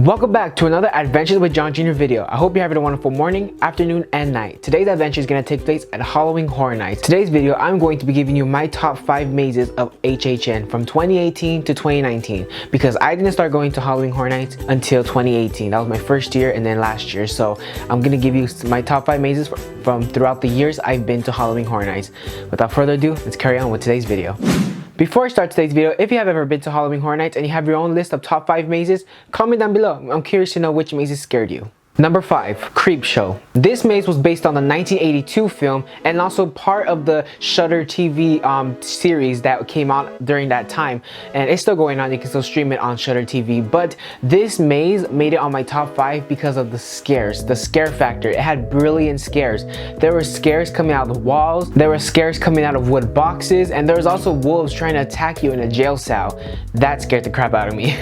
Welcome back to another Adventures with John Jr. video. I hope you're having a wonderful morning, afternoon, and night. Today's adventure is going to take place at Halloween Horror Nights. Today's video, I'm going to be giving you my top 5 mazes of HHN from 2018 to 2019 because I didn't start going to Halloween Horror Nights until 2018. That was my first year and then last year. So I'm going to give you my top 5 mazes from throughout the years I've been to Halloween Horror Nights. Without further ado, let's carry on with today's video. Before I start today's video, if you have ever been to Halloween Horror Nights and you have your own list of top 5 mazes, comment down below. I'm curious to know which mazes scared you. Number 5, Creepshow. This maze was based on the 1982 film and also part of the Shudder TV series that came out during that time. And it's still going on, you can still stream it on Shudder TV. But this maze made it on my top 5 because of the scares, the scare factor. It had brilliant scares. There were scares coming out of the walls, there were scares coming out of wood boxes, and there was also wolves trying to attack you in a jail cell. That scared the crap out of me.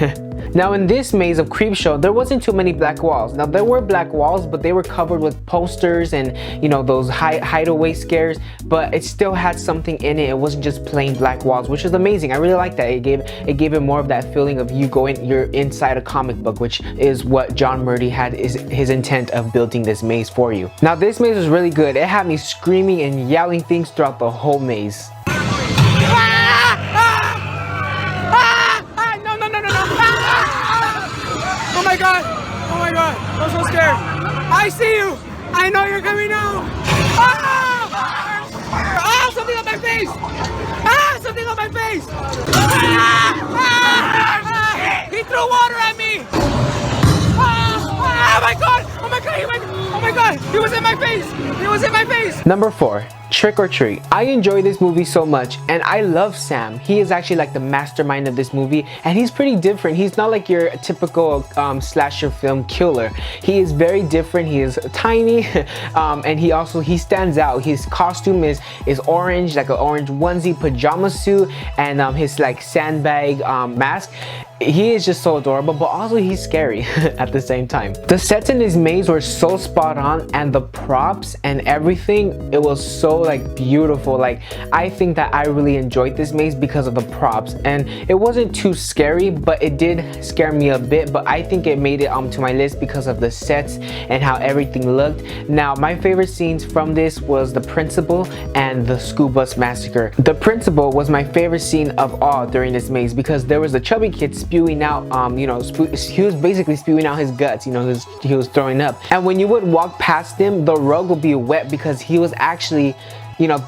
Now in this maze of Creepshow, there wasn't too many black walls. Now there were black walls, but they were covered with posters and those hideaway scares, but it still had something in it. It wasn't just plain black walls, which is amazing. I really like that. It gave it more of that feeling of you're inside a comic book, which is what John Murdy had his intent of building this maze for you. Now this maze was really good. It had me screaming and yelling things throughout the whole maze. Oh my god, I'm so scared. I see you. I know you're coming out. Something on my face. Something on my face. He threw water at me. Oh my god. Oh my god. Oh my god. He was in my face. He was in my face. Number 4, Trick or Treat. I enjoy this movie so much and I love Sam. He is actually like the mastermind of this movie and he's pretty different. He's not like your typical slasher film killer. He is very different. He is tiny and he stands out. His costume is orange, like an orange onesie pajama suit, and his like sandbag mask. He is just so adorable, but also he's scary at the same time. The sets in this maze were so spot on, and the props and everything, it was so like beautiful. Like I think that I really enjoyed this maze because of the props, and it wasn't too scary, but it did scare me a bit. But I think it made it to my list because of the sets and how everything looked. Now my favorite scenes from this was the principal and the school bus massacre. The principal was my favorite scene of all during this maze because there was a chubby kid spewing out he was basically spewing out his guts. He was throwing up, and when you would walk past him, the rug would be wet because he was actually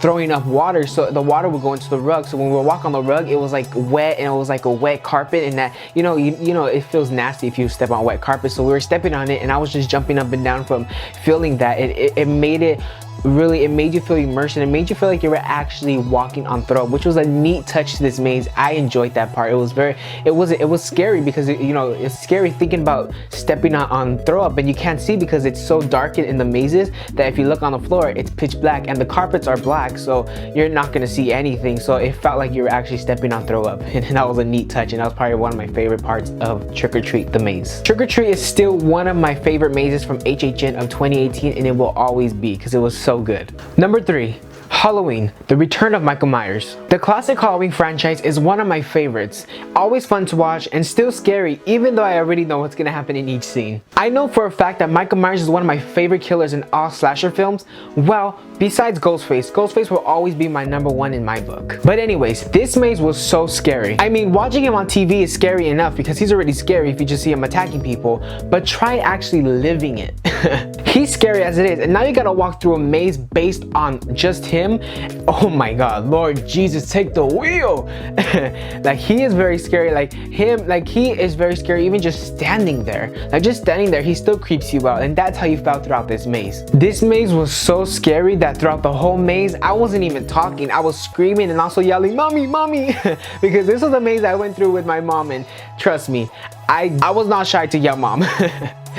throwing up water, so the water would go into the rug. So when we would walk on the rug, it was like wet, and it was like a wet carpet, and that it feels nasty if you step on wet carpet. So we were stepping on it and I was just jumping up and down from feeling that. It made you feel immersed, and it made you feel like you were actually walking on throw, which was a neat touch to this maze. I enjoyed that part. It was scary because it's scary thinking about stepping on throw up, and you can't see because it's so dark in the mazes that if you look on the floor, it's pitch black and the carpets are black, so you're not gonna see anything. So it felt like you were actually stepping on throw up, and that was a neat touch, and that was probably one of my favorite parts of Trick or Treat, the maze. Trick or Treat is still one of my favorite mazes from HHN of 2018, and it will always be because it was so good. Number 3, Halloween, the return of Michael Myers. The classic Halloween franchise is one of my favorites. Always fun to watch and still scary, even though I already know what's gonna happen in each scene. I know for a fact that Michael Myers is one of my favorite killers in all slasher films. Well, besides Ghostface. Ghostface will always be my number 1 in my book. But anyways, this maze was so scary. I mean, watching him on TV is scary enough because he's already scary if you just see him attacking people, but try actually living it. He's scary as it is, and now you gotta walk through a maze based on just him. Oh my god, Lord Jesus, take the wheel. Like he is very scary. He is very scary even just standing there. Like just standing there, he still creeps you out, and that's how you felt throughout this maze. This maze was so scary that throughout the whole maze, I wasn't even talking. I was screaming and also yelling, "Mommy, mommy," because this was a maze I went through with my mom, and trust me, I was not shy to yell mom.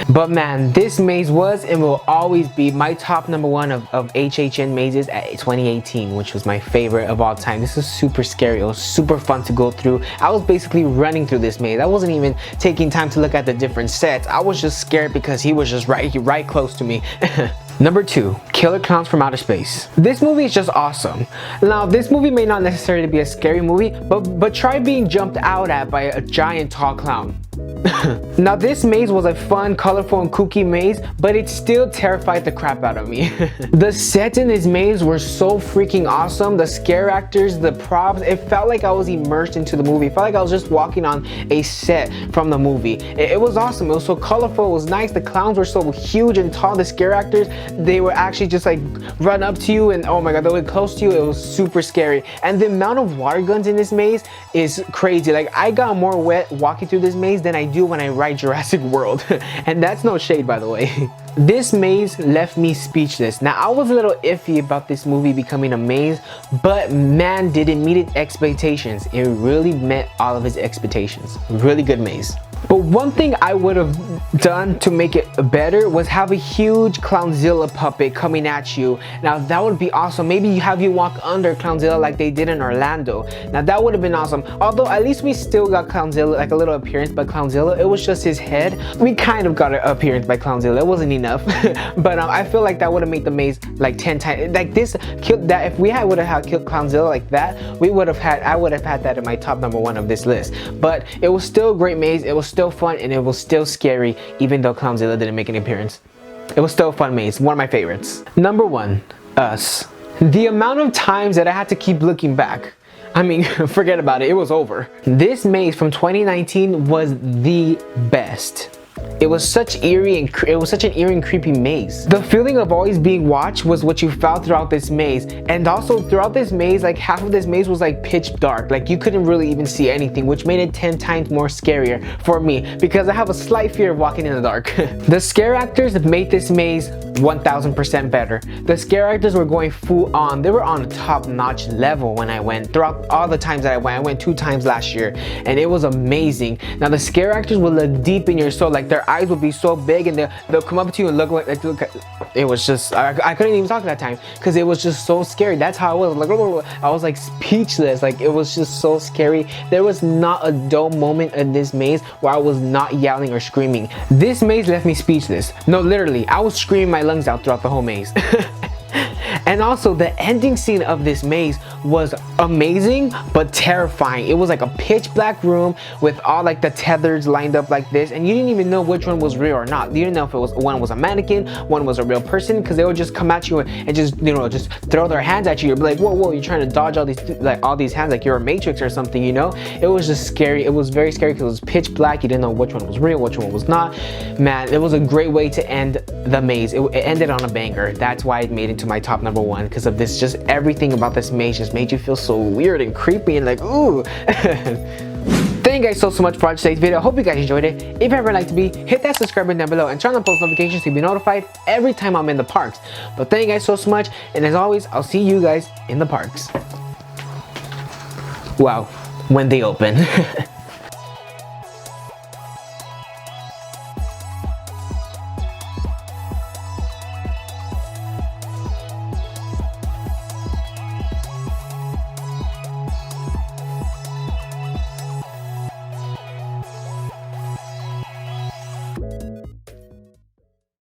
But man, this maze was and will always be my top number 1 of HHN mazes at 2018, which was my favorite of all time. This was super scary. It was super fun to go through. I was basically running through this maze. I wasn't even taking time to look at the different sets. I was just scared because he was just right close to me. Number 2, Killer Klownz from Outer Space. This movie is just awesome. Now, this movie may not necessarily be a scary movie, but try being jumped out at by a giant tall clown. Now this maze was a fun, colorful, and kooky maze, but it still terrified the crap out of me. The sets in this maze were so freaking awesome. The scare actors, the props, it felt like I was immersed into the movie. It felt like I was just walking on a set from the movie. It was awesome. It was so colorful. It was nice. The clowns were so huge and tall. The scare actors, they were actually just like run up to you and oh my god, they were close to you. It was super scary. And the amount of water guns in this maze is crazy. Like I got more wet walking through this maze than I do when I ride Jurassic World. And that's no shade, by the way. This maze left me speechless. Now I was a little iffy about this movie becoming a maze, but man, did it meet its expectations. It really met all of its expectations. Really good maze. But one thing I would have done to make it better was have a huge Clownzilla puppet coming at you. Now that would be awesome. Maybe you have you walk under Clownzilla like they did in Orlando. Now that would have been awesome. Although at least we still got Clownzilla, like a little appearance by Clownzilla. It was just his head. We kind of got an appearance by Clownzilla. It wasn't enough. But I feel like that would have made the maze like 10 times. Like this killed that. If we would have killed Clownzilla like that, I would have had that in my top #1 of this list. But it was still a great maze. It was still fun and it was still scary, even though Clownzilla didn't make an appearance. It was still a fun maze. One of my favorites. #1, Us. The amount of times that I had to keep looking back, I mean, forget about it. It was over. This maze from 2019 was the best. It was such an eerie and creepy maze. The feeling of always being watched was what you felt throughout this maze. And also throughout this maze, like half of this maze was like pitch dark. Like you couldn't really even see anything, which made it 10 times more scarier for me because I have a slight fear of walking in the dark. The scare actors made this maze 1000% better. The scare actors were going full on. They were on a top-notch level when I went. Throughout all the times that I went 2 times last year, and it was amazing. Now the scare actors would look deep in your soul, like their eyes would be so big and they'll come up to you and look like it was just I couldn't even talk at that time because it was just so scary. That's how I was. Like I was like speechless. Like it was just so scary. There was not a dull moment in this maze where I was not yelling or screaming. This maze left me speechless. No, literally, I was screaming my lungs out throughout the whole maze. And also the ending scene of this maze was amazing but terrifying. It was like a pitch black room with all like the tethers lined up like this, and you didn't even know which one was real or not. You didn't know if it was one was a mannequin, one was a real person, because they would just come at you and just, you know, just throw their hands at you. You'd be like, whoa, you're trying to dodge all these hands like you're a Matrix or something, you know? It was just scary. It was very scary because it was pitch black. You didn't know which one was real, which one was not. Man, it was a great way to end the maze. It ended on a banger. That's why it made it to my top #1, because of this. Just everything about this maze just made you feel so weird and creepy and like, ooh. Thank you guys so much for watching today's video. I hope you guys enjoyed it. If you ever like to be, hit that subscribe button down below and turn on post notifications to be notified every time I'm in the parks. But thank you guys so much, and as always, I'll see you guys in the parks. Wow, when they open.